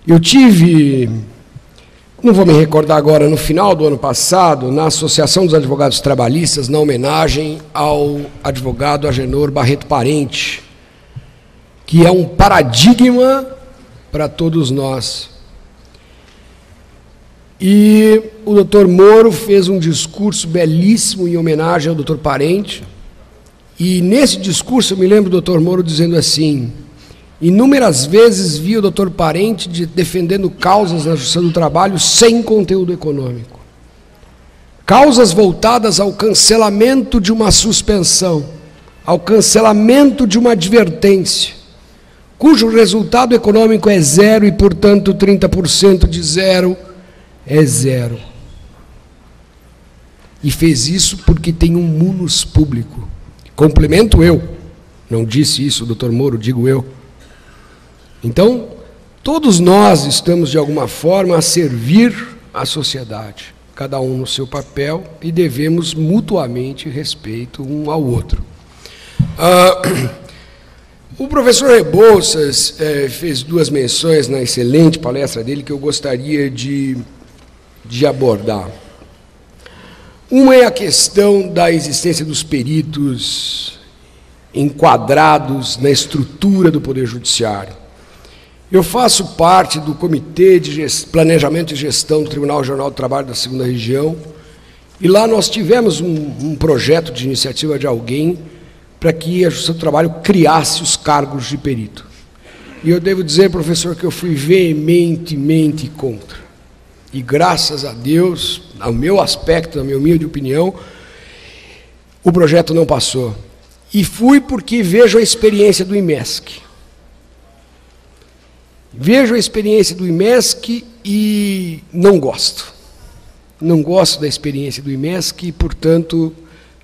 Eu tive, não vou me recordar agora, no final do ano passado, na Associação dos Advogados Trabalhistas, na homenagem ao advogado Agenor Barreto Parente, que é um paradigma para todos nós. E o doutor Moro fez um discurso belíssimo em homenagem ao doutor Parente, e nesse discurso eu me lembro do doutor Moro dizendo assim: inúmeras vezes vi o doutor Parente defendendo causas na Justiça do Trabalho sem conteúdo econômico. Causas voltadas ao cancelamento de uma suspensão, ao cancelamento de uma advertência, cujo resultado econômico é zero e, portanto, 30% de zero é zero. E fez isso porque tem um munus público. Complemento eu, não disse isso o doutor Moro, digo eu. Então, todos nós estamos, de alguma forma, a servir a sociedade, cada um no seu papel, e devemos mutuamente respeito um ao outro. O professor Rebouças fez duas menções na excelente palestra dele que eu gostaria de abordar. Uma é a questão da existência dos peritos enquadrados na estrutura do Poder Judiciário. Eu faço parte do Comitê de Planejamento e Gestão do Tribunal Regional do Trabalho da 2ª Região, e lá nós tivemos um projeto de iniciativa de alguém para que a Justiça do Trabalho criasse os cargos de perito. E eu devo dizer, professor, que eu fui veementemente contra. E graças a Deus, ao meu aspecto, na minha humilde opinião, o projeto não passou. E fui porque vejo a experiência do IMESC. Vejo a experiência do IMESC e não gosto. Não gosto da experiência do IMESC e, portanto,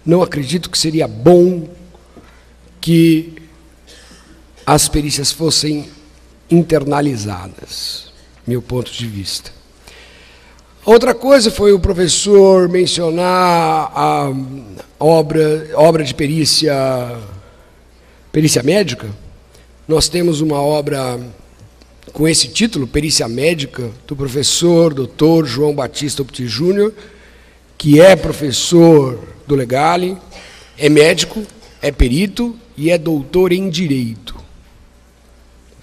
não acredito que seria bom que as perícias fossem internalizadas, meu ponto de vista. Outra coisa foi o professor mencionar a obra de perícia médica. Nós temos uma obra com esse título, Perícia Médica, do professor Dr. João Batista Opti Júnior, que é professor do Legale, é médico, é perito e é doutor em Direito.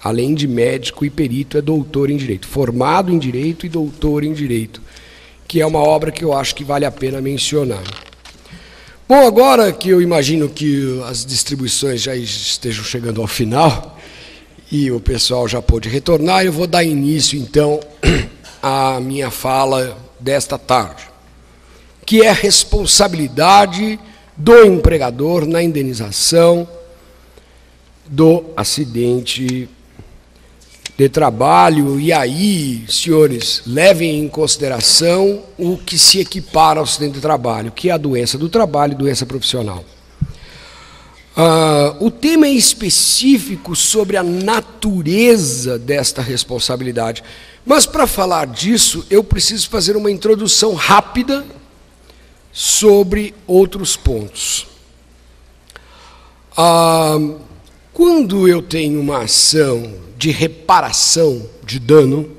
Além de médico e perito, é doutor em Direito, formado em Direito e doutor em Direito, que é uma obra que eu acho que vale a pena mencionar. Bom, agora que eu imagino que as distribuições já estejam chegando ao final, e o pessoal já pôde retornar, eu vou dar início, então, à minha fala desta tarde, que é a responsabilidade do empregador na indenização do acidente de trabalho. E aí, senhores, levem em consideração o que se equipara ao acidente de trabalho, que é a doença do trabalho e doença profissional. O tema é específico sobre a natureza desta responsabilidade, mas para falar disso eu preciso fazer uma introdução rápida sobre outros pontos. Quando eu tenho uma ação de reparação de dano,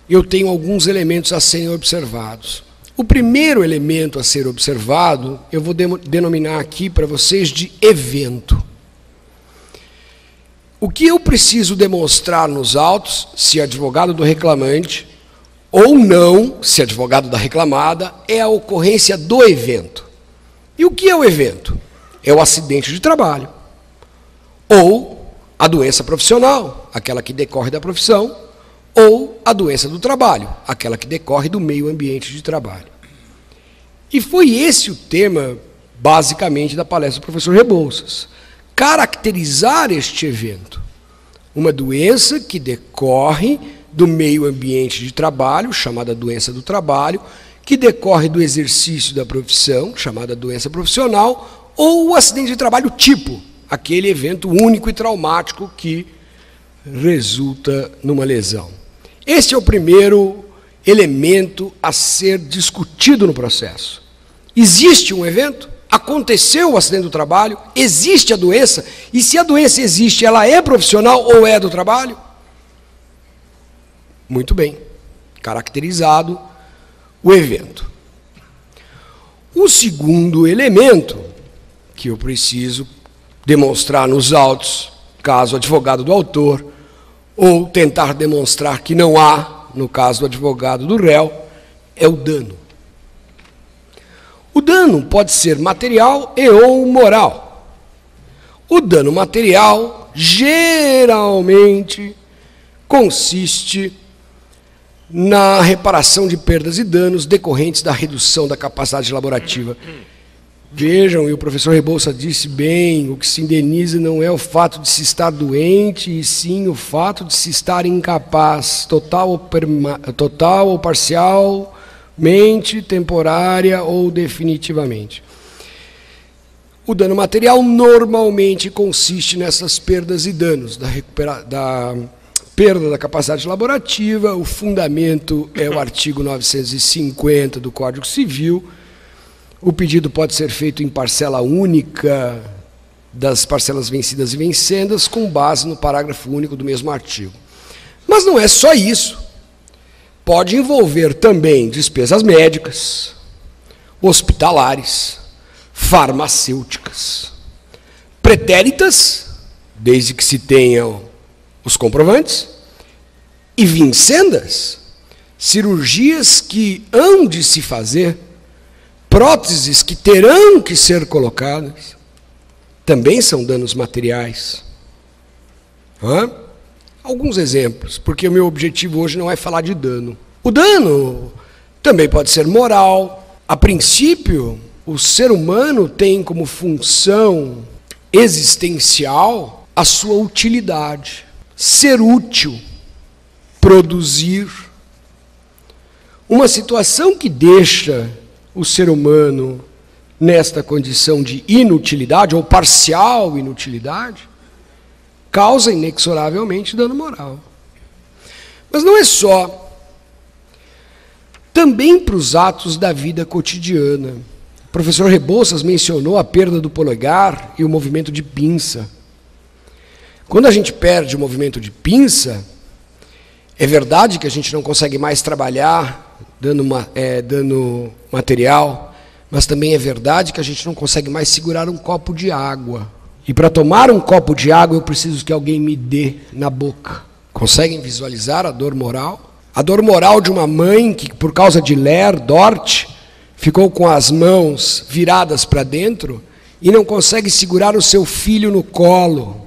eu tenho alguns elementos a serem observados. O primeiro elemento a ser observado, eu vou denominar aqui para vocês de evento. O que eu preciso demonstrar nos autos, se advogado do reclamante, ou não, se advogado da reclamada, é a ocorrência do evento. E o que é o evento? É o acidente de trabalho, ou a doença profissional, aquela que decorre da profissão, ou a doença do trabalho, aquela que decorre do meio ambiente de trabalho. E foi esse o tema, basicamente, da palestra do professor Rebouças. Caracterizar este evento. Uma doença que decorre do meio ambiente de trabalho, chamada doença do trabalho, que decorre do exercício da profissão, chamada doença profissional, ou o acidente de trabalho tipo, aquele evento único e traumático que resulta numa lesão. Este é o primeiro elemento a ser discutido no processo. Existe um evento? Aconteceu o acidente do trabalho? Existe a doença? E se a doença existe, ela é profissional ou é do trabalho? Muito bem, caracterizado o evento. O segundo elemento que eu preciso demonstrar nos autos, caso o advogado do autor, ou tentar demonstrar que não há, no caso do advogado do réu, é o dano. O dano pode ser material e ou moral. O dano material geralmente consiste na reparação de perdas e danos decorrentes da redução da capacidade laborativa. Vejam, e o professor Rebouça disse bem, o que se indeniza não é o fato de se estar doente, e sim o fato de se estar incapaz, total ou parcialmente, temporária ou definitivamente. O dano material normalmente consiste nessas perdas e danos, da perda da capacidade laborativa. O fundamento é o artigo 950 do Código Civil. O pedido pode ser feito em parcela única das parcelas vencidas e vencendas, com base no parágrafo único do mesmo artigo. Mas não é só isso. Pode envolver também despesas médicas, hospitalares, farmacêuticas, pretéritas, desde que se tenham os comprovantes, e vincendas, cirurgias que hão de se fazer, próteses que terão que ser colocadas, também são danos materiais. Alguns exemplos, porque o meu objetivo hoje não é falar de dano. O dano também pode ser moral. A princípio, o ser humano tem como função existencial a sua utilidade. Ser útil, produzir. Uma situação que deixa o ser humano nesta condição de inutilidade ou parcial inutilidade causa inexoravelmente dano moral. Mas não é só. Também para os atos da vida cotidiana. O professor Rebouças mencionou a perda do polegar e o movimento de pinça. Quando a gente perde o movimento de pinça, é verdade que a gente não consegue mais trabalhar dando material, mas também é verdade que a gente não consegue mais segurar um copo de água. E para tomar um copo de água eu preciso que alguém me dê na boca. Conseguem visualizar a dor moral? A dor moral de uma mãe que, por causa de Dort, ficou com as mãos viradas para dentro e não consegue segurar o seu filho no colo.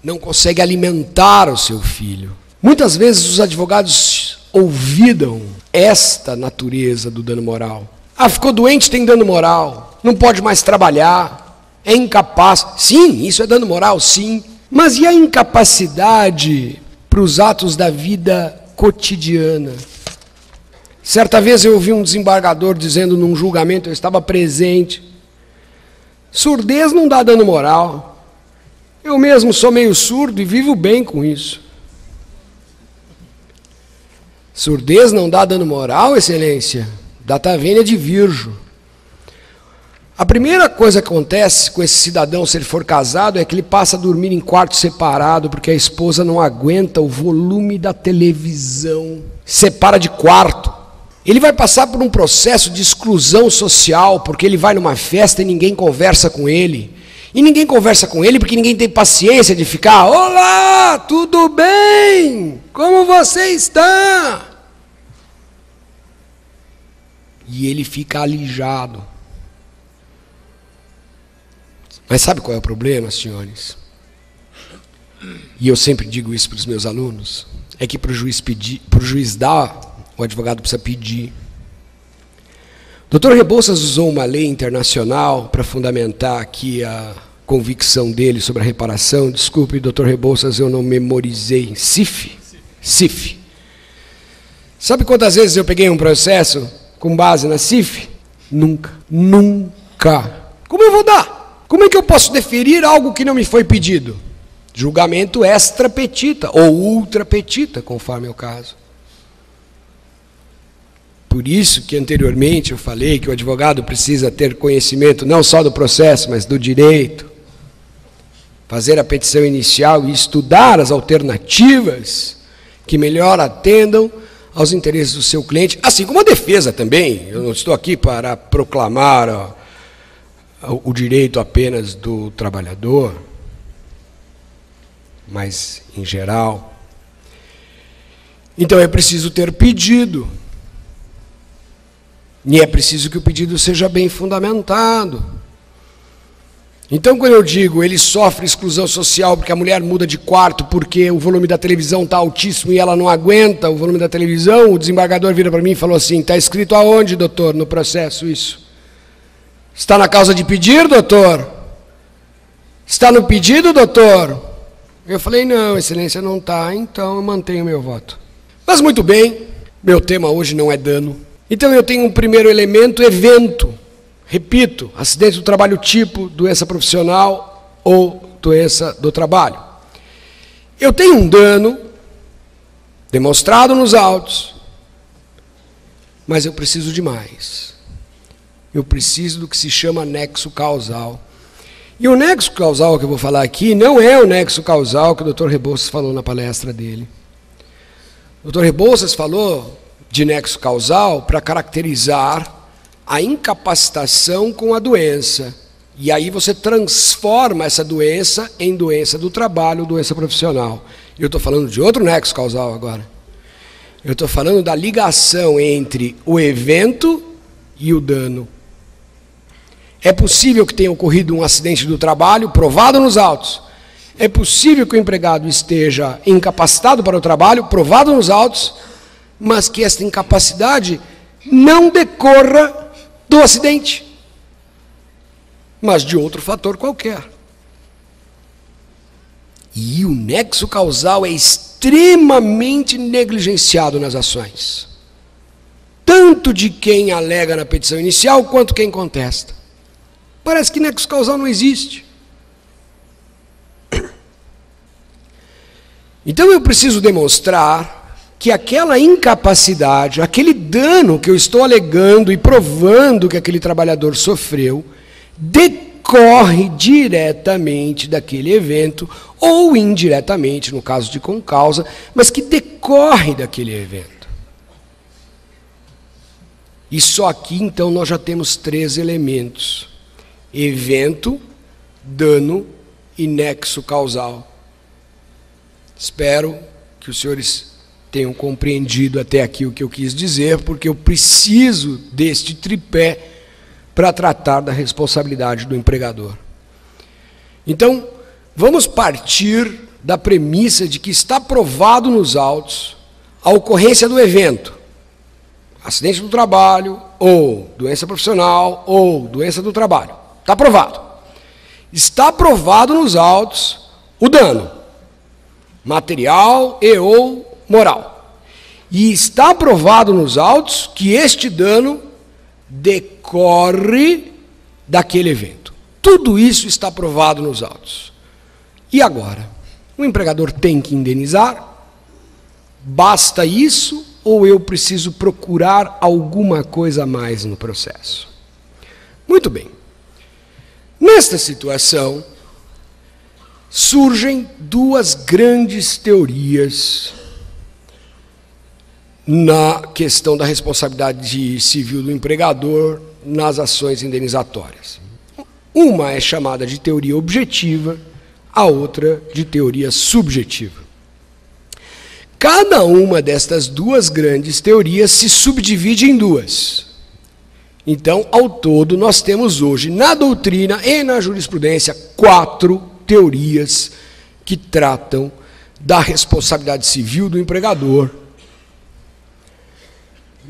Não consegue alimentar o seu filho. Muitas vezes os advogados olvidam esta natureza do dano moral. Ah, ficou doente, tem dano moral. Não pode mais trabalhar. É incapaz. Sim, isso é dano moral, sim. Mas e a incapacidade para os atos da vida cotidiana? Certa vez eu ouvi um desembargador dizendo num julgamento, eu estava presente, surdez não dá dano moral. Eu mesmo sou meio surdo e vivo bem com isso. Surdez não dá dano moral, excelência? Data vênia de virgem. A primeira coisa que acontece com esse cidadão, se ele for casado, é que ele passa a dormir em quarto separado, porque a esposa não aguenta o volume da televisão. Separa de quarto. Ele vai passar por um processo de exclusão social, porque ele vai numa festa e ninguém conversa com ele. E ninguém conversa com ele porque ninguém tem paciência de ficar: olá, tudo bem? Como você está? E ele fica alijado. Mas sabe qual é o problema, senhores? E eu sempre digo isso para os meus alunos, é que para o juiz dar, o advogado precisa pedir. O Dr. Rebouças usou uma lei internacional para fundamentar aqui a convicção dele sobre a reparação. Desculpe, Dr. Rebouças, eu não memorizei. CIF. Sabe quantas vezes eu peguei um processo com base na CIF? Nunca. Como eu vou dar? Como é que eu posso deferir algo que não me foi pedido? Julgamento extra petita ou ultra petita, conforme é o caso. Por isso que anteriormente eu falei que o advogado precisa ter conhecimento não só do processo, mas do direito. fazer a petição inicial e estudar as alternativas que melhor atendam aos interesses do seu cliente, assim como a defesa também. Eu não estou aqui para proclamar o direito apenas do trabalhador, mas em geral. Então é preciso ter pedido, e é preciso que o pedido seja bem fundamentado. Então, quando eu digo ele sofre exclusão social porque a mulher muda de quarto porque o volume da televisão está altíssimo e ela não aguenta o volume da televisão, o desembargador vira para mim e falou assim: está escrito aonde, doutor, no processo isso? Está na causa de pedir, doutor? Está no pedido, doutor? Eu falei: não, excelência, não está, então eu mantenho meu voto. Mas muito bem, meu tema hoje não é dano. Então eu tenho um primeiro elemento, evento. Repito, acidente do trabalho tipo, doença profissional ou doença do trabalho. Eu tenho um dano demonstrado nos autos, mas eu preciso de mais. Eu preciso do que se chama nexo causal. E o nexo causal que eu vou falar aqui não é o nexo causal que o Dr. Rebouças falou na palestra dele. O Dr. Rebouças falou de nexo causal para caracterizar a incapacitação com a doença. E aí você transforma essa doença em doença do trabalho, doença profissional. Eu estou falando de outro nexo causal agora. Eu estou falando da ligação entre o evento e o dano. É possível que tenha ocorrido um acidente do trabalho, provado nos autos. É possível que o empregado esteja incapacitado para o trabalho, provado nos autos, mas que esta incapacidade não decorra do acidente, mas de outro fator qualquer. E o nexo causal é extremamente negligenciado nas ações, tanto de quem alega na petição inicial, quanto quem contesta. Parece que nexo causal não existe. Então eu preciso demonstrar que aquela incapacidade, aquele dano que eu estou alegando e provando que aquele trabalhador sofreu, decorre diretamente daquele evento, ou indiretamente, no caso de concausa, mas que decorre daquele evento. E só aqui, então, nós já temos 3 elementos: evento, dano e nexo causal. Espero que os senhores tenham compreendido até aqui o que eu quis dizer, porque eu preciso deste tripé para tratar da responsabilidade do empregador. Então, vamos partir da premissa de que está provado nos autos a ocorrência do evento, acidente do trabalho, ou doença profissional, ou doença do trabalho. Está provado. Está provado nos autos o dano material e ou moral. E está provado nos autos que este dano decorre daquele evento. Tudo isso está provado nos autos. E agora? O empregador tem que indenizar? Basta isso ou eu preciso procurar alguma coisa a mais no processo? Muito bem. Nesta situação, surgem 2 grandes teorias na questão da responsabilidade civil do empregador nas ações indenizatórias. Uma é chamada de teoria objetiva, a outra de teoria subjetiva. Cada uma destas 2 grandes teorias se subdivide em 2. Então, ao todo, nós temos hoje, na doutrina e na jurisprudência, 4 teorias que tratam da responsabilidade civil do empregador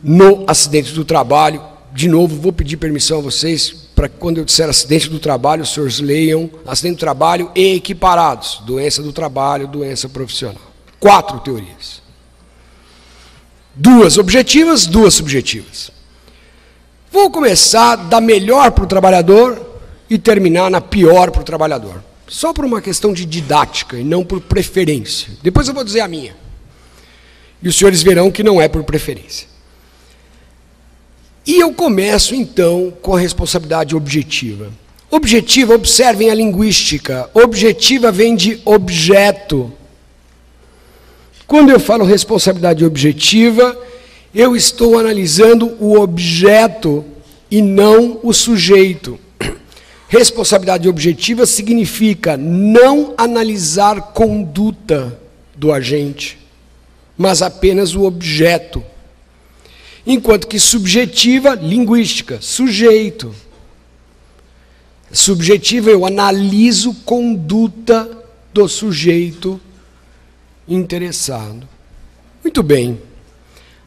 no acidente do trabalho. De novo, vou pedir permissão a vocês para que quando eu disser acidente do trabalho, os senhores leiam acidente do trabalho e equiparados, doença do trabalho, doença profissional. 4 teorias. 2 objetivas, 2 subjetivas. Vou começar da melhor para o trabalhador e terminar na pior para o trabalhador. Só por uma questão de didática e não por preferência. Depois eu vou dizer a minha. E os senhores verão que não é por preferência. E eu começo, então, com a responsabilidade objetiva. Objetiva, observem a linguística. Objetiva vem de objeto. Quando eu falo responsabilidade objetiva, eu estou analisando o objeto e não o sujeito. Responsabilidade objetiva significa não analisar conduta do agente, mas apenas o objeto. Enquanto que subjetiva, linguística, sujeito. Subjetiva, eu analiso conduta do sujeito interessado. Muito bem.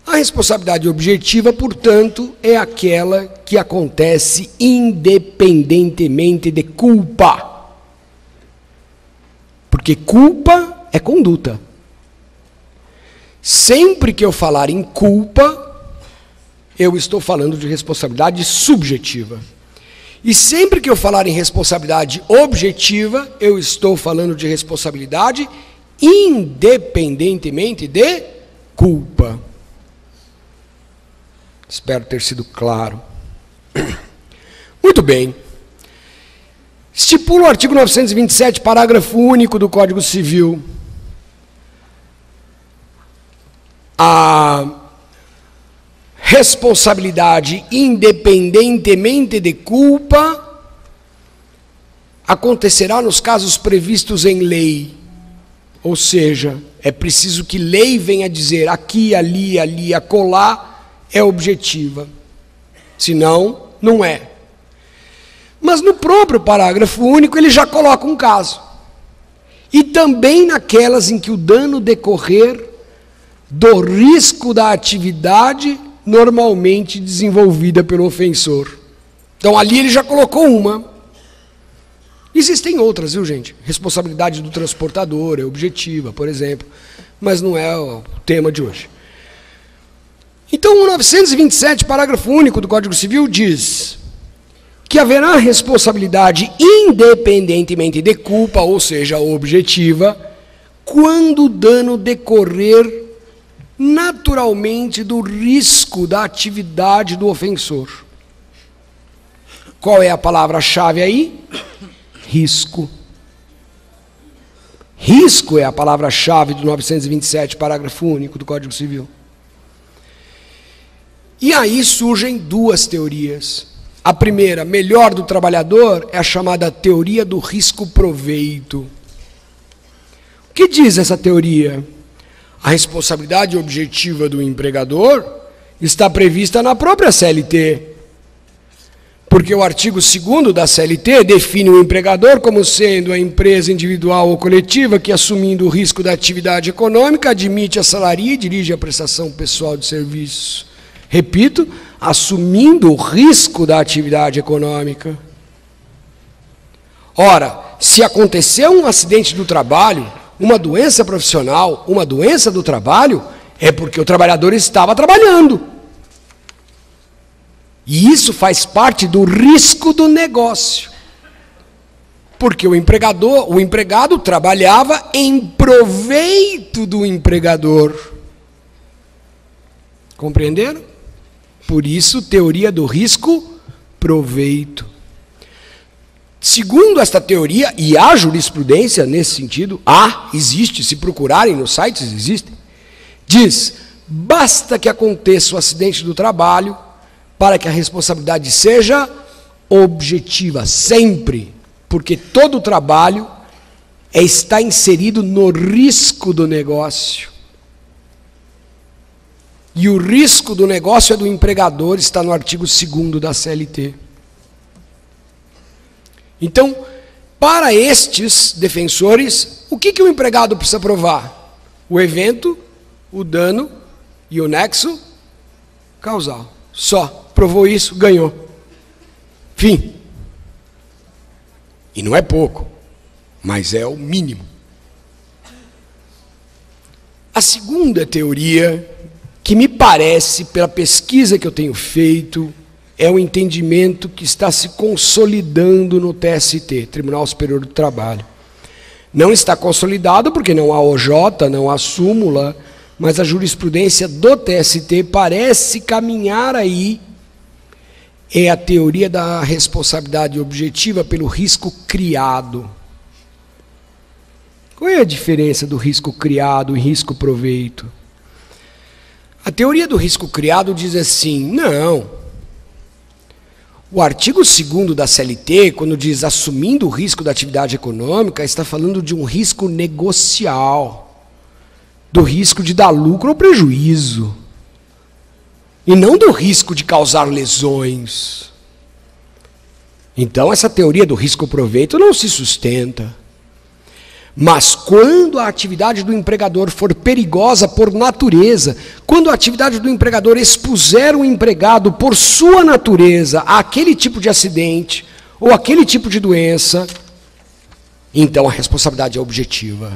A responsabilidade objetiva, portanto, é aquela que acontece independentemente de culpa. Porque culpa é conduta. Sempre que eu falar em culpa, eu estou falando de responsabilidade subjetiva. E sempre que eu falar em responsabilidade objetiva, eu estou falando de responsabilidade independentemente de culpa. Espero ter sido claro. Muito bem. Estipula o artigo 927, parágrafo único do Código Civil. A responsabilidade independentemente de culpa acontecerá nos casos previstos em lei. Ou seja, é preciso que lei venha dizer aqui, ali, acolá, é objetiva. Senão, não é. Mas no próprio parágrafo único ele já coloca um caso. E também naquelas em que o dano decorrer do risco da atividade normalmente desenvolvida pelo ofensor. Então ali ele já colocou uma. Existem outras, viu, gente? Responsabilidade do transportador é objetiva, por exemplo, mas não é o tema de hoje. Então, o 927, parágrafo único do Código Civil diz que haverá responsabilidade independentemente de culpa, ou seja, objetiva, quando o dano decorrer naturalmente do risco da atividade do ofensor. Qual é a palavra-chave aí? Risco. Risco é a palavra-chave do 927, parágrafo único do Código Civil. E aí surgem duas teorias. A primeira, melhor do trabalhador, é a chamada teoria do risco-proveito. O que diz essa teoria? A responsabilidade objetiva do empregador está prevista na própria CLT. Porque o artigo 2º da CLT define o empregador como sendo a empresa individual ou coletiva que, assumindo o risco da atividade econômica, admite, assalaria e dirige a prestação pessoal de serviço. Repito, assumindo o risco da atividade econômica. Ora, se aconteceu um acidente do trabalho, uma doença profissional, uma doença do trabalho, é porque o trabalhador estava trabalhando. E isso faz parte do risco do negócio. Porque o empregado trabalhava em proveito do empregador. Compreenderam? Por isso, teoria do risco-proveito. Segundo esta teoria, e há jurisprudência nesse sentido, existe, se procurarem nos sites, existe, diz, basta que aconteça o acidente do trabalho para que a responsabilidade seja objetiva, sempre, porque todo o trabalho está inserido no risco do negócio. E o risco do negócio é do empregador, está no artigo 2º da CLT. Então, para estes defensores, o que o empregado precisa provar? O evento, o dano e o nexo causal. Só. Provou isso, ganhou. Fim. E não é pouco, mas é o mínimo. A segunda teoria, que me parece, pela pesquisa que eu tenho feito, é um entendimento que está se consolidando no TST, Tribunal Superior do Trabalho. Não está consolidado porque não há OJ, não há súmula, mas a jurisprudência do TST parece caminhar aí é a teoria da responsabilidade objetiva pelo risco criado. Qual é a diferença do risco criado e risco proveito? A teoria do risco criado diz assim, não. O artigo 2º da CLT, quando diz assumindo o risco da atividade econômica, está falando de um risco negocial, do risco de dar lucro ou prejuízo, e não do risco de causar lesões. Então, essa teoria do risco-proveito não se sustenta. Mas quando a atividade do empregador for perigosa por natureza, quando a atividade do empregador expuser o empregado por sua natureza àquele tipo de acidente ou aquele tipo de doença, então a responsabilidade é objetiva.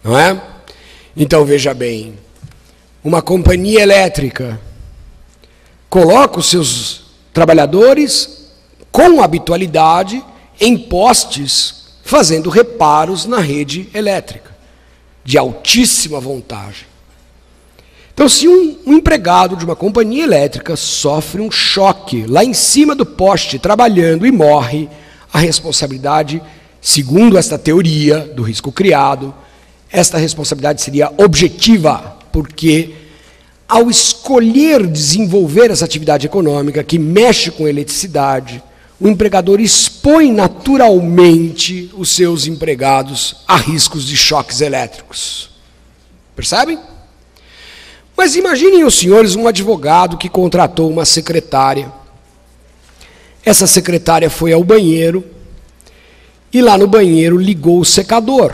Não é? Então veja bem, uma companhia elétrica coloca os seus trabalhadores com habitualidade em postes fazendo reparos na rede elétrica, de altíssima voltagem. Então, se um empregado de uma companhia elétrica sofre um choque lá em cima do poste, trabalhando e morre, a responsabilidade, segundo esta teoria do risco criado, esta responsabilidade seria objetiva, porque ao escolher desenvolver essa atividade econômica que mexe com eletricidade, o empregador expõe naturalmente os seus empregados a riscos de choques elétricos. Percebem? Mas imaginem os senhores um advogado que contratou uma secretária. Essa secretária foi ao banheiro e lá no banheiro ligou o secador.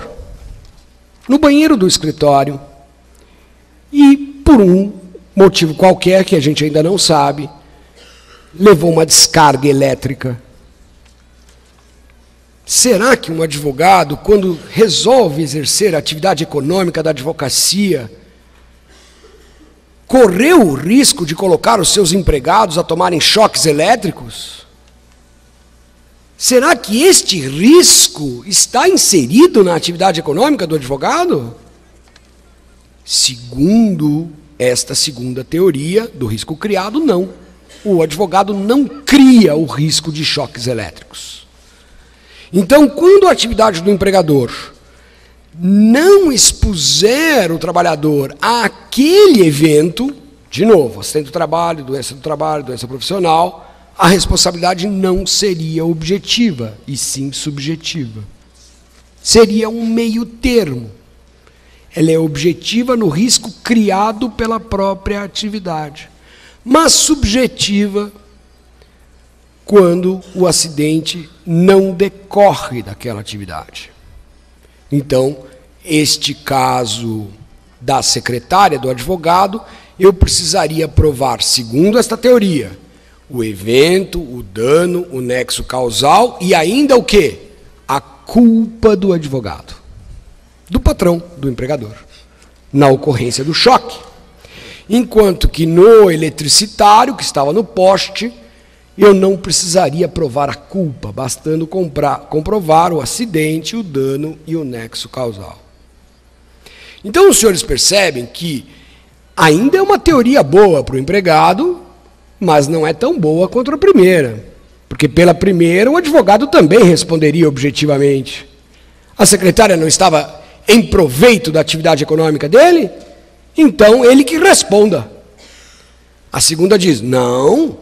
No banheiro do escritório. E por um motivo qualquer que a gente ainda não sabe, levou uma descarga elétrica. Será que um advogado, quando resolve exercer a atividade econômica da advocacia, correu o risco de colocar os seus empregados a tomarem choques elétricos? Será que este risco está inserido na atividade econômica do advogado? Segundo esta segunda teoria do risco criado, não. O advogado não cria o risco de choques elétricos. Então, quando a atividade do empregador não expuser o trabalhador àquele evento, de novo, acidente do trabalho, doença profissional, a responsabilidade não seria objetiva, e sim subjetiva. Seria um meio termo. Ela é objetiva no risco criado pela própria atividade, mas subjetiva quando o acidente não decorre daquela atividade. Então, este caso da secretária, do advogado, eu precisaria provar, segundo esta teoria, o evento, o dano, o nexo causal e ainda o quê? A culpa do advogado, do patrão, do empregador, na ocorrência do choque. Enquanto que no eletricitário, que estava no poste, eu não precisaria provar a culpa, bastando comprovar o acidente, o dano e o nexo causal. Então os senhores percebem que ainda é uma teoria boa para o empregado, mas não é tão boa quanto a primeira, porque pela primeira o advogado também responderia objetivamente. A secretária não estava em proveito da atividade econômica dele? Então, ele que responda. A segunda diz, não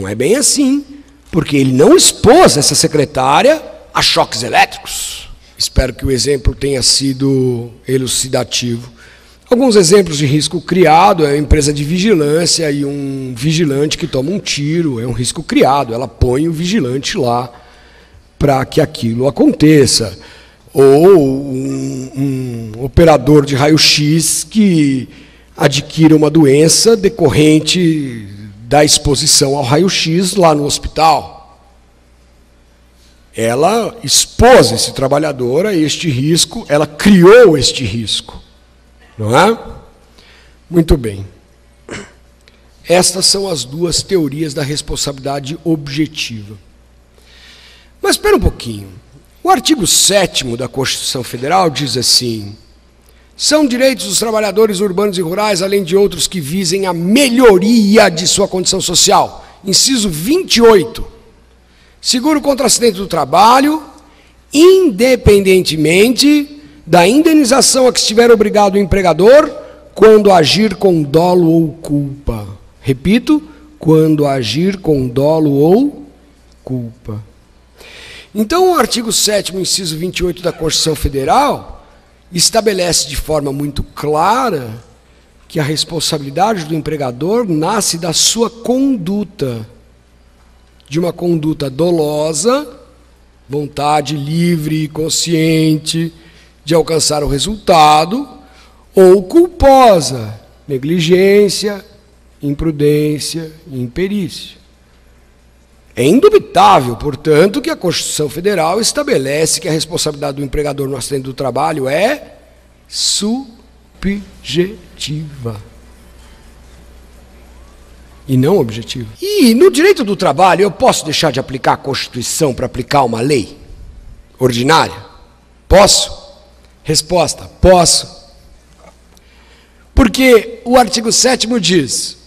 é bem assim, porque ele não expôs essa secretária a choques elétricos. Espero que o exemplo tenha sido elucidativo. Alguns exemplos de risco criado, é uma empresa de vigilância e um vigilante que toma um tiro, é um risco criado, ela põe o vigilante lá para que aquilo aconteça. Ou um operador de raio-x que adquira uma doença decorrente da exposição ao raio-x lá no hospital. Ela expôs esse trabalhador a este risco, ela criou este risco. Não é? Muito bem. Estas são as duas teorias da responsabilidade objetiva. Mas espera um pouquinho. O artigo 7º da Constituição Federal diz assim, São direitos dos trabalhadores urbanos e rurais, além de outros que visem a melhoria de sua condição social. Inciso 28. Seguro contra acidente do trabalho, independentemente da indenização a que estiver obrigado o empregador, quando agir com dolo ou culpa. Repito, quando agir com dolo ou culpa. Então, o artigo 7º, inciso 28 da Constituição Federal, estabelece de forma muito clara que a responsabilidade do empregador nasce da sua conduta, de uma conduta dolosa, vontade livre e consciente de alcançar o resultado, ou culposa, negligência, imprudência e imperícia. É indubitável, portanto, que a Constituição Federal estabelece que a responsabilidade do empregador no acidente do trabalho é subjetiva e não objetiva. E no direito do trabalho, eu posso deixar de aplicar a Constituição para aplicar uma lei ordinária? Posso? Resposta: posso. Porque o artigo 7º diz: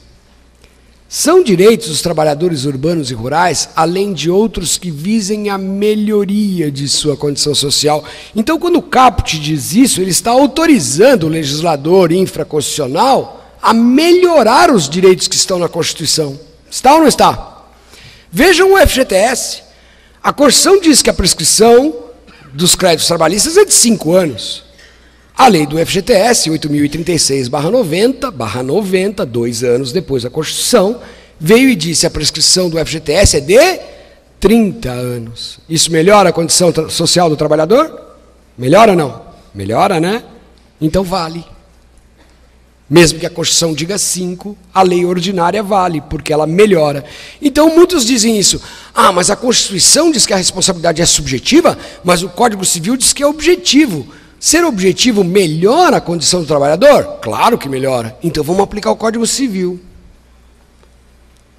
são direitos dos trabalhadores urbanos e rurais, além de outros que visem a melhoria de sua condição social. Então, quando o caput diz isso, ele está autorizando o legislador infraconstitucional a melhorar os direitos que estão na Constituição. Está ou não está? Vejam o FGTS. A Constituição diz que a prescrição dos créditos trabalhistas é de 5 anos. A lei do FGTS, 8.036/90, 2 anos depois da Constituição, veio e disse que a prescrição do FGTS é de 30 anos. Isso melhora a condição social do trabalhador? Melhora ou não? Melhora, né? Então vale. Mesmo que a Constituição diga 5, a lei ordinária vale, porque ela melhora. Então muitos dizem isso. Ah, mas a Constituição diz que a responsabilidade é subjetiva, mas o Código Civil diz que é objetivo. Ser objetivo melhora a condição do trabalhador? Claro que melhora. Então vamos aplicar o Código Civil.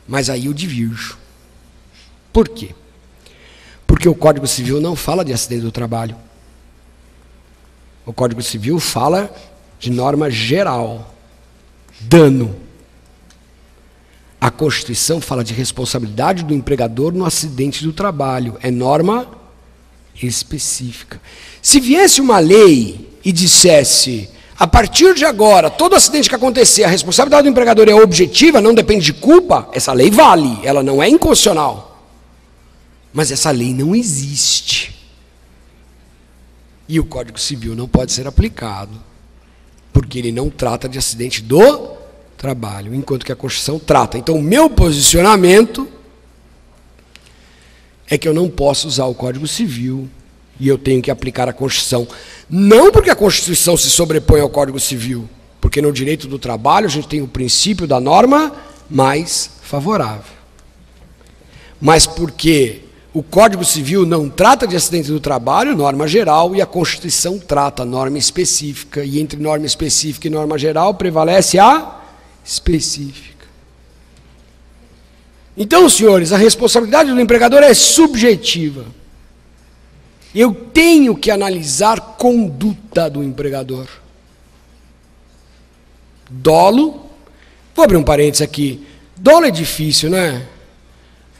Mas aí eu divirjo. Por quê? Porque o Código Civil não fala de acidente do trabalho. O Código Civil fala de norma geral. Dano. A Constituição fala de responsabilidade do empregador no acidente do trabalho. É norma específica. Se viesse uma lei e dissesse, a partir de agora, todo acidente que acontecer, a responsabilidade do empregador é objetiva, não depende de culpa, essa lei vale, ela não é inconstitucional. Mas essa lei não existe. E o Código Civil não pode ser aplicado, porque ele não trata de acidente do trabalho, enquanto que a Constituição trata. Então, o meu posicionamento é que eu não posso usar o Código Civil e eu tenho que aplicar a Constituição. Não porque a Constituição se sobrepõe ao Código Civil, porque no direito do trabalho a gente tem o princípio da norma mais favorável. Mas porque o Código Civil não trata de acidente do trabalho, norma geral, e a Constituição trata norma específica, e entre norma específica e norma geral prevalece a específica. Então, senhores, a responsabilidade do empregador é subjetiva. Eu tenho que analisar conduta do empregador. Dolo, vou abrir um parênteses aqui, dolo é difícil, né?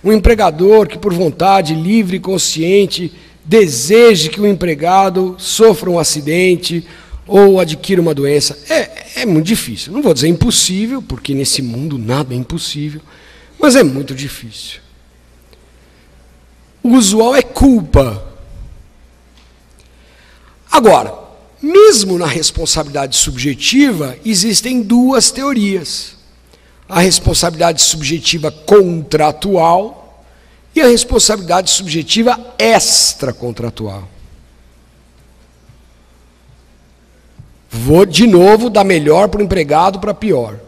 Um empregador que por vontade livre e consciente deseje que o empregado sofra um acidente ou adquira uma doença, é muito difícil. Não vou dizer impossível, porque nesse mundo nada é impossível, mas é muito difícil. O usual é culpa. Agora, mesmo na responsabilidade subjetiva, existem duas teorias. A responsabilidade subjetiva contratual e a responsabilidade subjetiva extracontratual. Vou, de novo, da melhor para o empregado para pior.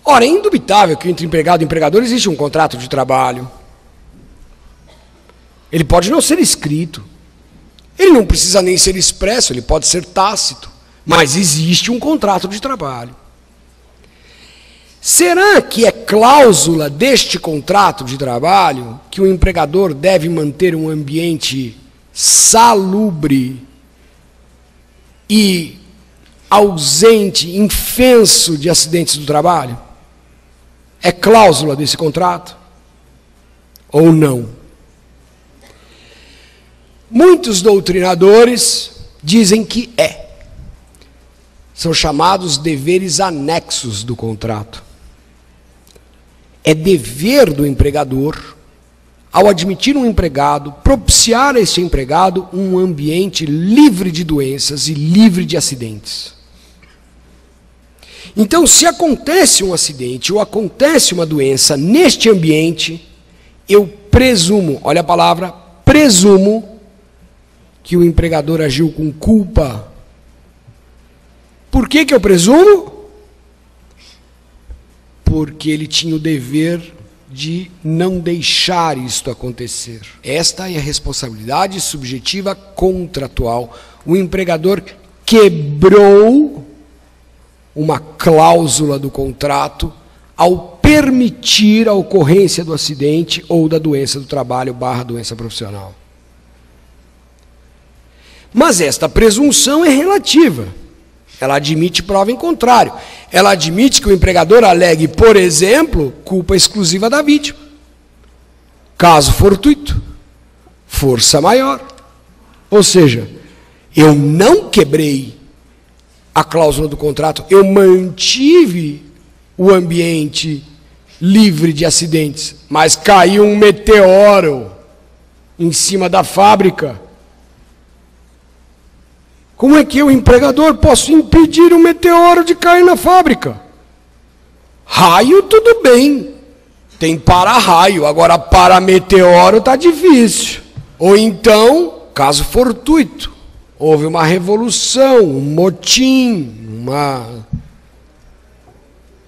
Ora, é indubitável que entre empregado e empregador existe um contrato de trabalho. Ele pode não ser escrito. Ele não precisa nem ser expresso, ele pode ser tácito. Mas existe um contrato de trabalho. Será que é cláusula deste contrato de trabalho que o empregador deve manter um ambiente salubre e ausente, infenso de acidentes do trabalho? É cláusula desse contrato? Ou não? Muitos doutrinadores dizem que é. São chamados deveres anexos do contrato. É dever do empregador, ao admitir um empregado, propiciar a esse empregado um ambiente livre de doenças e livre de acidentes. Então, se acontece um acidente ou acontece uma doença neste ambiente, eu presumo, olha a palavra, presumo, que o empregador agiu com culpa. Por que eu presumo? Porque ele tinha o dever de não deixar isto acontecer. Esta é a responsabilidade subjetiva contratual. O empregador quebrou uma cláusula do contrato ao permitir a ocorrência do acidente ou da doença do trabalho / doença profissional. Mas esta presunção é relativa. Ela admite prova em contrário. Ela admite que o empregador alegue, por exemplo, culpa exclusiva da vítima. Caso fortuito, força maior. Ou seja, eu não quebrei a cláusula do contrato, eu mantive o ambiente livre de acidentes, mas caiu um meteoro em cima da fábrica. Como é que eu, empregador, posso impedir um meteoro de cair na fábrica? Raio, tudo bem. Tem para-raio. Agora, para-meteoro está difícil. Ou então, caso fortuito, houve uma revolução, um motim,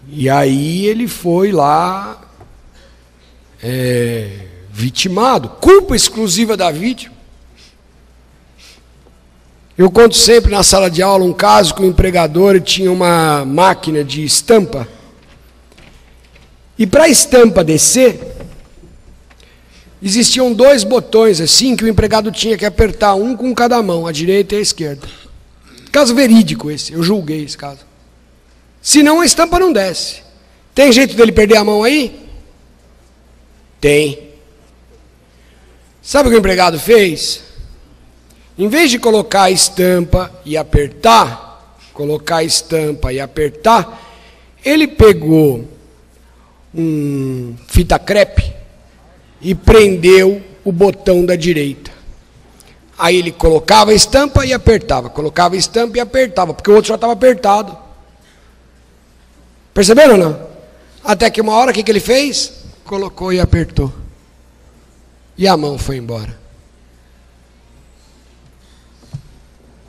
E aí ele foi lá vitimado. Culpa exclusiva da vítima. Eu conto sempre na sala de aula um caso que o empregador tinha uma máquina de estampa. E para a estampa descer, existiam 2 botões assim que o empregado tinha que apertar, um com cada mão, a direita e a esquerda. Caso verídico esse, eu julguei esse caso. Senão a estampa não desce. Tem jeito dele perder a mão aí? Tem. Sabe o que o empregado fez? Em vez de colocar a estampa e apertar, ele pegou fita crepe e prendeu o botão da direita. Aí ele colocava a estampa e apertava, porque o outro já estava apertado. Perceberam ou não? Até que uma hora, o que ele fez? Colocou e apertou. E a mão foi embora.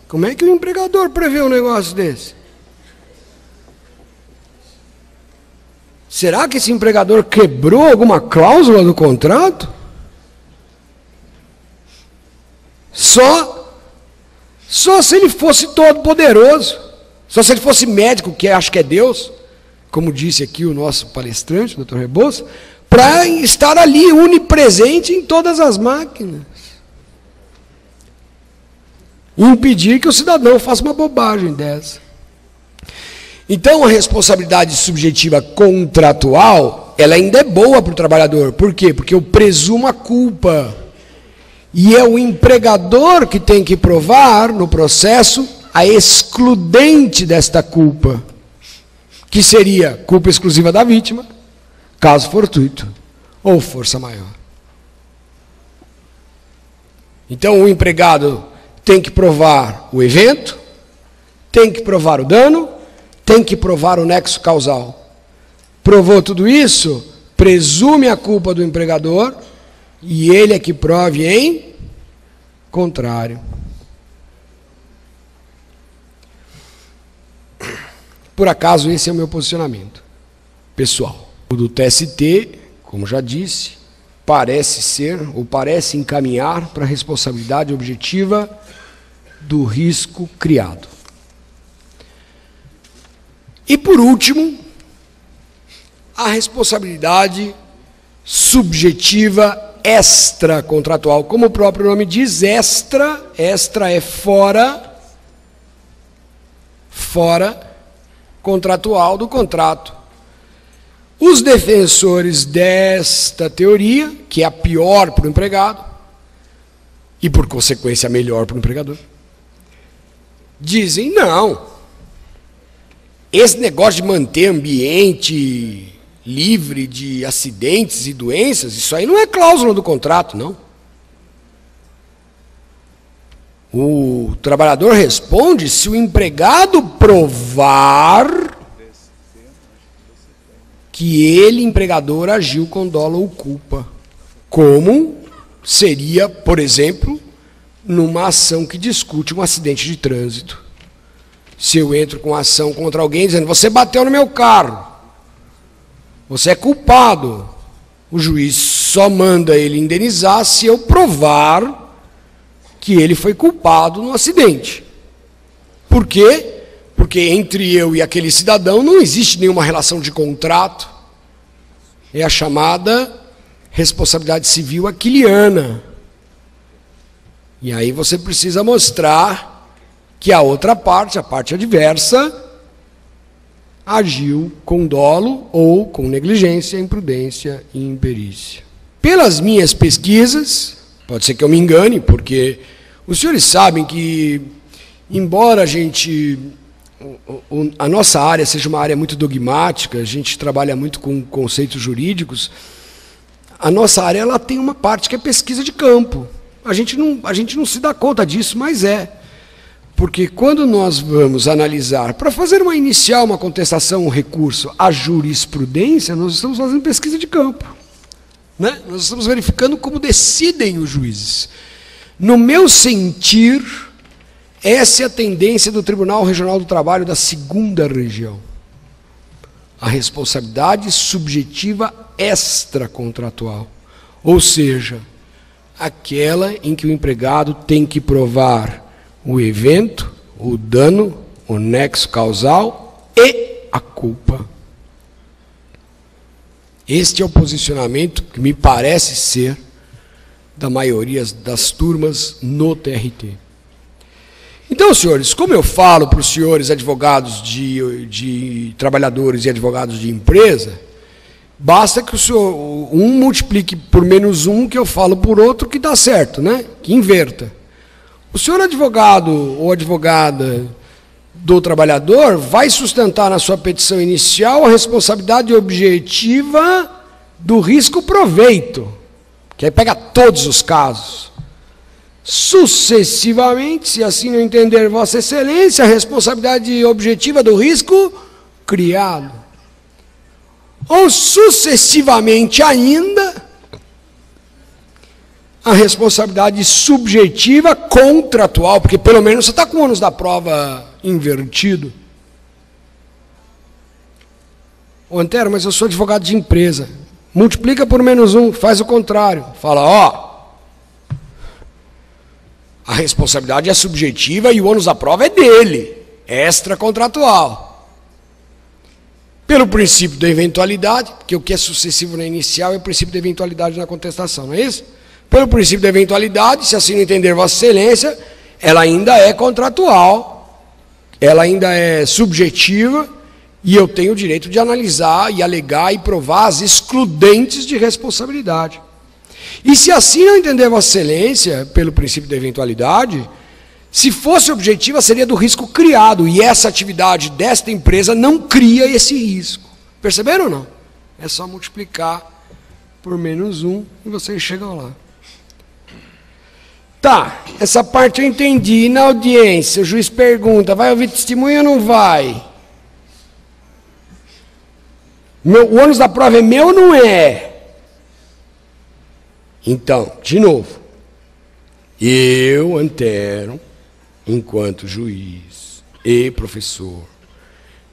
Como é que o empregador prevê um negócio desse? Será que esse empregador quebrou alguma cláusula do contrato? Só se ele fosse todo poderoso, só se ele fosse médico, que acho que é Deus, como disse aqui o nosso palestrante, o Dr. Rebouça, para estar ali onipresente em todas as máquinas. Impedir que o cidadão faça uma bobagem dessa. Então, a responsabilidade subjetiva contratual, ela ainda é boa para o trabalhador. Por quê? Porque eu presumo a culpa. E é o empregador que tem que provar, no processo, a excludente desta culpa, que seria culpa exclusiva da vítima, caso fortuito, ou força maior. Então, o empregado tem que provar o evento, tem que provar o dano, tem que provar o nexo causal. Provou tudo isso, presume a culpa do empregador e ele é que prove em contrário. Por acaso, esse é o meu posicionamento pessoal. O do TST, como já disse, parece ser ou parece encaminhar para a responsabilidade objetiva do risco criado. E por último, a responsabilidade subjetiva extracontratual. Como o próprio nome diz, extra é fora fora contratual do contrato. Os defensores desta teoria, que é a pior para o empregado, e por consequência a melhor para o empregador, dizem, não, esse negócio de manter ambiente livre de acidentes e doenças, isso aí não é cláusula do contrato, não. O trabalhador responde se o empregado provar que ele, empregador, agiu com dolo ou culpa, como seria, por exemplo, numa ação que discute um acidente de trânsito. Se eu entro com ação contra alguém dizendo, você bateu no meu carro, você é culpado, o juiz só manda ele indenizar se eu provar que ele foi culpado no acidente. Por quê? Porque entre eu e aquele cidadão não existe nenhuma relação de contrato. É a chamada responsabilidade civil aquiliana. E aí você precisa mostrar que a outra parte, a parte adversa, agiu com dolo ou com negligência, imprudência e imperícia. Pelas minhas pesquisas, pode ser que eu me engane, porque os senhores sabem que, embora a nossa área seja uma área muito dogmática, a gente trabalha muito com conceitos jurídicos, a nossa área ela tem uma parte que é pesquisa de campo. A gente não se dá conta disso, mas é. Porque quando nós vamos analisar, para fazer uma contestação, um recurso, a jurisprudência, nós estamos fazendo pesquisa de campo. Né? Nós estamos verificando como decidem os juízes. No meu sentir, essa é a tendência do Tribunal Regional do Trabalho da 2ª Região. A responsabilidade subjetiva extracontratual. Ou seja, aquela em que o empregado tem que provar o evento, o dano, o nexo causal e a culpa. Este é o posicionamento que me parece ser da maioria das turmas no TRT. Então, senhores, como eu falo para os senhores advogados de trabalhadores e advogados de empresa, basta que o senhor, um multiplique por menos um, que eu falo por outro, que dá certo, né? Que inverta. O senhor advogado ou advogada do trabalhador vai sustentar na sua petição inicial a responsabilidade objetiva do risco-proveito, que aí pega todos os casos. Sucessivamente, se assim não entender Vossa Excelência, a responsabilidade objetiva do risco criado. Ou sucessivamente ainda, a responsabilidade subjetiva contratual, porque pelo menos você está com o ônus da prova invertido. Ô Antero, mas eu sou advogado de empresa. Multiplica por menos um, faz o contrário. Fala, ó, a responsabilidade é subjetiva e o ônus da prova é dele, é extracontratual. Pelo princípio da eventualidade, porque o que é sucessivo na inicial é o princípio da eventualidade na contestação, não é isso? Pelo princípio da eventualidade, se assim não entender Vossa Excelência, ela ainda é contratual, ela ainda é subjetiva, e eu tenho o direito de analisar e alegar e provar as excludentes de responsabilidade. E se assim não entender Vossa Excelência, pelo princípio da eventualidade, se fosse objetiva, seria do risco criado, e essa atividade desta empresa não cria esse risco. Perceberam ou não? É só multiplicar por menos um e vocês chegam lá. Tá, essa parte eu entendi. E na audiência, o juiz pergunta, vai ouvir testemunho ou não vai? O ônus da prova é meu ou não é? Então, de novo, eu, Antero, enquanto juiz e professor,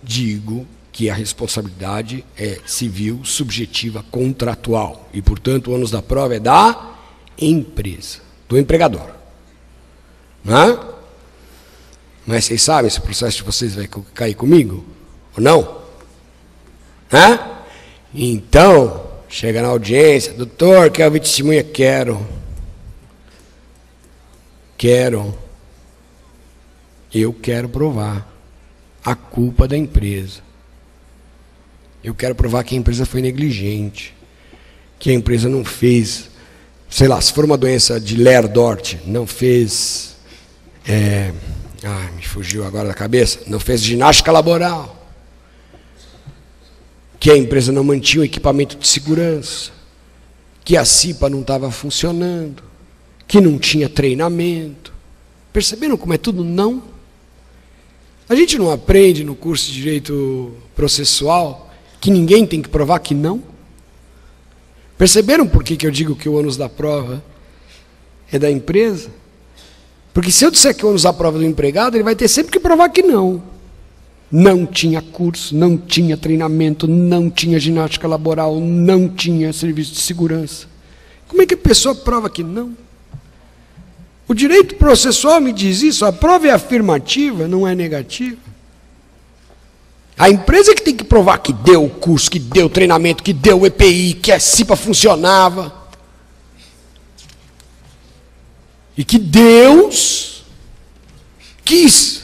digo que a responsabilidade é civil, subjetiva, contratual. E, portanto, o ônus da prova é da empresa, do empregador. Não é? Mas vocês sabem se o processo de vocês vai cair comigo? Ou não? Hã? Então, chega na audiência, doutor, quer ouvir testemunha? Quero. Eu quero provar. a culpa da empresa. Eu quero provar que a empresa foi negligente, que a empresa não fez, sei lá, se for uma doença de Layard-Dort, não fez, me fugiu agora da cabeça, não fez ginástica laboral, que a empresa não mantinha o equipamento de segurança, que a CIPA não estava funcionando, que não tinha treinamento. Perceberam como é tudo não? A gente não aprende no curso de Direito Processual que ninguém tem que provar que não? Perceberam por que eu digo que o ônus da prova é da empresa? Porque se eu disser que o ônus da prova é do empregado, ele vai ter sempre que provar que não. Não tinha curso, não tinha treinamento, não tinha ginástica laboral, não tinha serviço de segurança. Como é que a pessoa prova que não? O direito processual me diz isso, a prova é afirmativa, não é negativa. A empresa que tem que provar que deu o curso, que deu o treinamento, que deu o EPI, que a CIPA funcionava. E que Deus quis.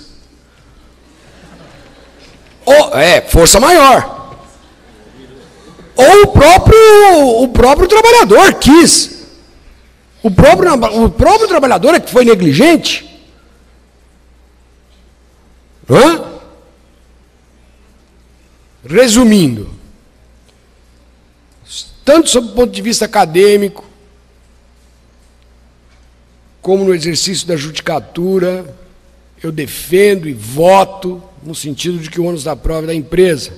Força maior. Ou o próprio trabalhador quis. O próprio trabalhador é que foi negligente. Não é? Resumindo, tanto sob o ponto de vista acadêmico, como no exercício da judicatura, eu defendo e voto no sentido de que o ônus da prova é da empresa.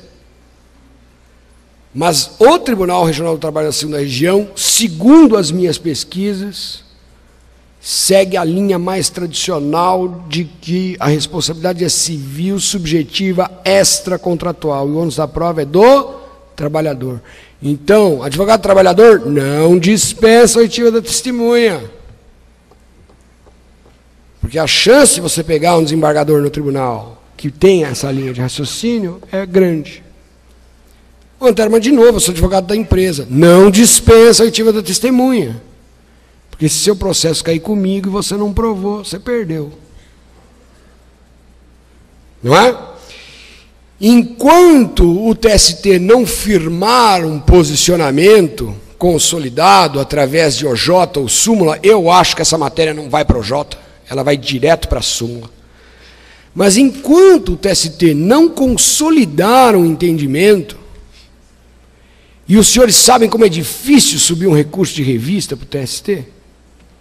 Mas o Tribunal Regional do Trabalho da Segunda Região, segundo as minhas pesquisas, segue a linha mais tradicional de que a responsabilidade é civil, subjetiva, extracontratual. E o ônus da prova é do trabalhador. Então, advogado trabalhador não dispensa a oitiva da testemunha. Porque a chance de você pegar um desembargador no tribunal que tenha essa linha de raciocínio é grande. O Anterma, de novo, eu sou advogado da empresa. Não dispensa a oitiva da testemunha. Porque se seu processo cair comigo e você não provou, você perdeu. Não é? Enquanto o TST não firmar um posicionamento consolidado através de OJ ou súmula, eu acho que essa matéria não vai para OJ, ela vai direto para a súmula. Mas enquanto o TST não consolidar um entendimento, e os senhores sabem como é difícil subir um recurso de revista para o TST?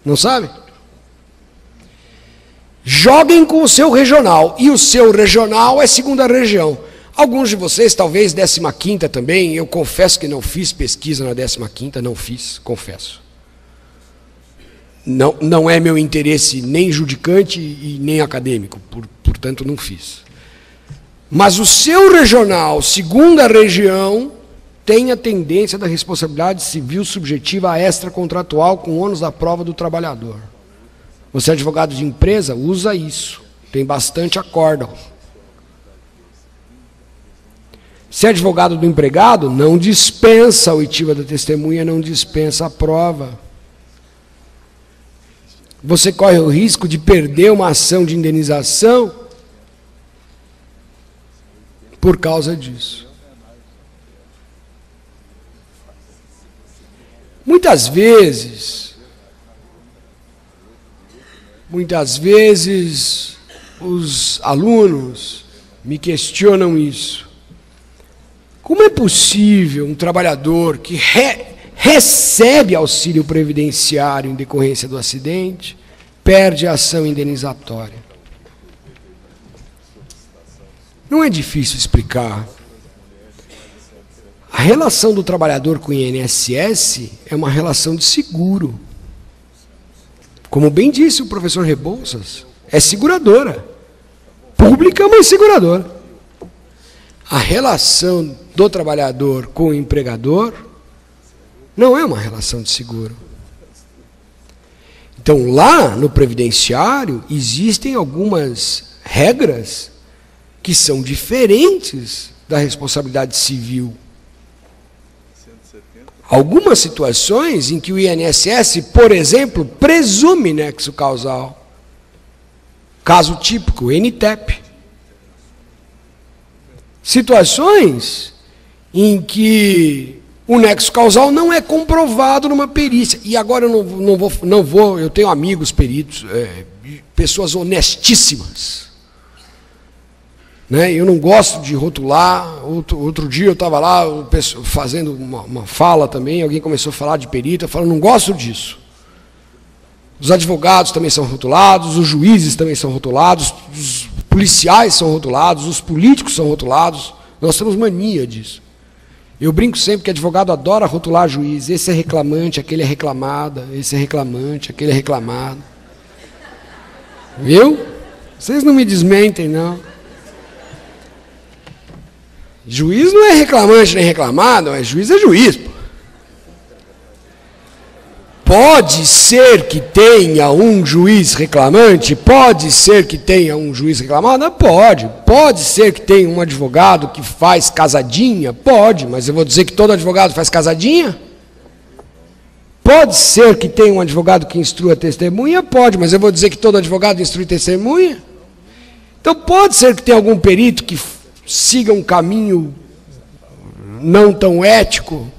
Não sabe? Joguem com o seu regional. E o seu regional é segunda região. Alguns de vocês, talvez 15ª também. Eu confesso que não fiz pesquisa na 15ª, não fiz, confesso. Não é meu interesse nem judicante e nem acadêmico, portanto não fiz. Mas o seu regional, segunda região, tem a tendência da responsabilidade civil subjetiva extracontratual com ônus da prova do trabalhador. Você é advogado de empresa? Usa isso. Tem bastante acórdão. Se é advogado do empregado, não dispensa a oitiva da testemunha, não dispensa a prova. Você corre o risco de perder uma ação de indenização por causa disso. Muitas vezes, os alunos me questionam isso. Como é possível um trabalhador que recebe auxílio previdenciário em decorrência do acidente, perde a ação indenizatória? Não é difícil explicar. A relação do trabalhador com o INSS é uma relação de seguro. Como bem disse o professor Rebouças, é seguradora. Pública, mas seguradora. A relação do trabalhador com o empregador não é uma relação de seguro. Então, lá no previdenciário, existem algumas regras que são diferentes da responsabilidade civil. Algumas situações em que o INSS, por exemplo, presume nexo causal. Caso típico, NTEP. situações em que o nexo causal não é comprovado numa perícia. E agora eu não vou, eu tenho amigos peritos, pessoas honestíssimas. Né? Eu não gosto de rotular. Outro dia eu estava lá fazendo uma fala também, alguém começou a falar de perito, eu falo, não gosto disso. Os advogados também são rotulados, os juízes também são rotulados, os policiais são rotulados, os políticos são rotulados. Nós temos mania disso. Eu brinco sempre que advogado adora rotular juiz. Esse é reclamante, aquele é reclamada, esse é reclamante, aquele é reclamado. Viu? Vocês não me desmentem, não. Juiz não é reclamante nem reclamado, mas juiz é juiz. Pô. Pode ser que tenha um juiz reclamante? Pode ser que tenha um juiz reclamado? Pode. Pode ser que tenha um advogado que faz casadinha? Pode, mas eu vou dizer que todo advogado faz casadinha? Pode ser que tenha um advogado que instrua testemunha? Pode, mas eu vou dizer que todo advogado instrui testemunha? Então pode ser que tenha algum perito que siga um caminho não tão ético?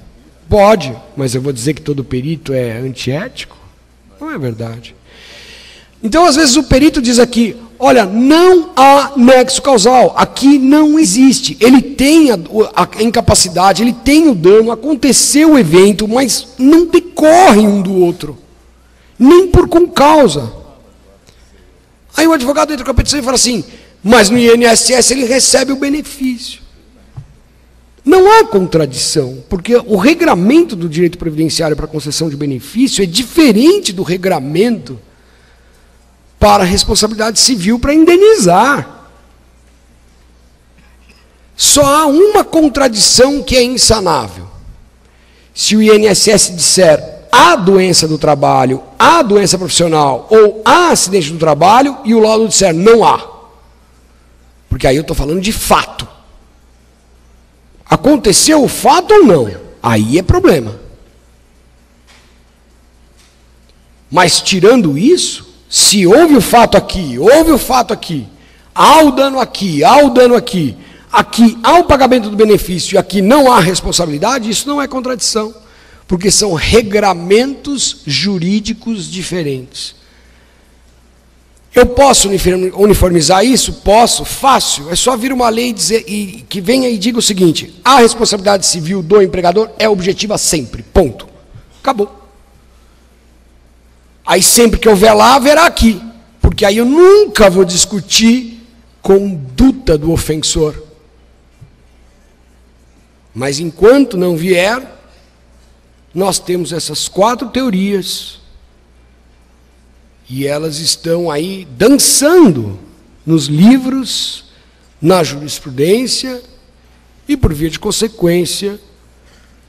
Pode, mas eu vou dizer que todo perito é antiético? Não é verdade. Então, às vezes, o perito diz aqui, olha, não há nexo causal, aqui não existe. Ele tem a incapacidade, ele tem o dano, aconteceu o evento, mas não decorre um do outro, nem por concausa. Aí o advogado entra com a petição e fala assim, mas no INSS ele recebe o benefício. Não há contradição, porque o regramento do direito previdenciário para concessão de benefício é diferente do regramento para a responsabilidade civil para indenizar. Só há uma contradição que é insanável. Se o INSS disser há doença do trabalho, há doença profissional ou há acidente do trabalho e o laudo disser não há. Porque aí eu estou falando de fato. Aconteceu o fato ou não? Aí é problema. Mas tirando isso, se houve o fato aqui, há o dano aqui, aqui há o pagamento do benefício e aqui não há responsabilidade, isso não é contradição, porque são regramentos jurídicos diferentes. Eu posso uniformizar isso? Posso, fácil. É só vir uma lei que venha e diga o seguinte, a responsabilidade civil do empregador é objetiva sempre, ponto. Acabou. Aí sempre que houver lá, haverá aqui. Porque aí eu nunca vou discutir conduta do ofensor. Mas enquanto não vier, nós temos essas 4 teorias. E elas estão aí dançando nos livros, na jurisprudência e, por via de consequência,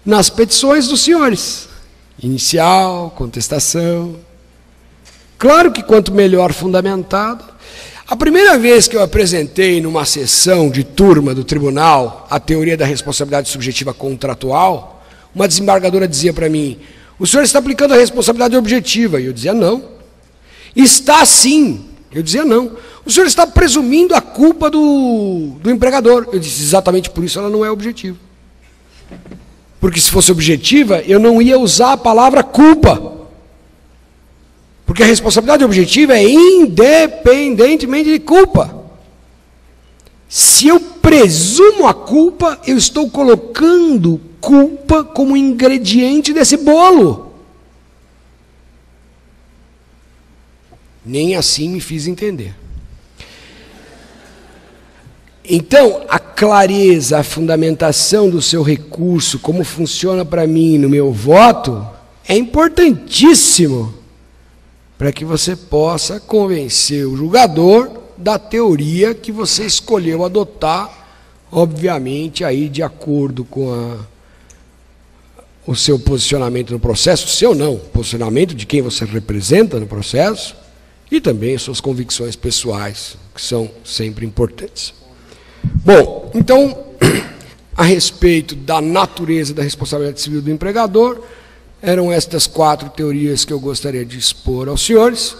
nas petições dos senhores. Inicial, contestação. Claro que quanto melhor fundamentado. A primeira vez que eu apresentei numa sessão de turma do tribunal a teoria da responsabilidade subjetiva contratual, uma desembargadora dizia para mim, o senhor está aplicando a responsabilidade objetiva. E eu dizia, não. Está sim. Eu dizia não. O senhor está presumindo a culpa do empregador. Eu disse, exatamente por isso ela não é objetiva. Porque se fosse objetiva, eu não ia usar a palavra culpa. Porque a responsabilidade objetiva é independentemente de culpa. Se eu presumo a culpa, eu estou colocando culpa como ingrediente desse bolo. Nem assim me fiz entender. Então, a clareza, a fundamentação do seu recurso, como funciona para mim no meu voto, é importantíssimo para que você possa convencer o julgador da teoria que você escolheu adotar, obviamente, aí de acordo com o seu posicionamento no processo, seu não, posicionamento de quem você representa no processo, e também as suas convicções pessoais, que são sempre importantes. Bom, então, a respeito da natureza da responsabilidade civil do empregador, eram estas 4 teorias que eu gostaria de expor aos senhores.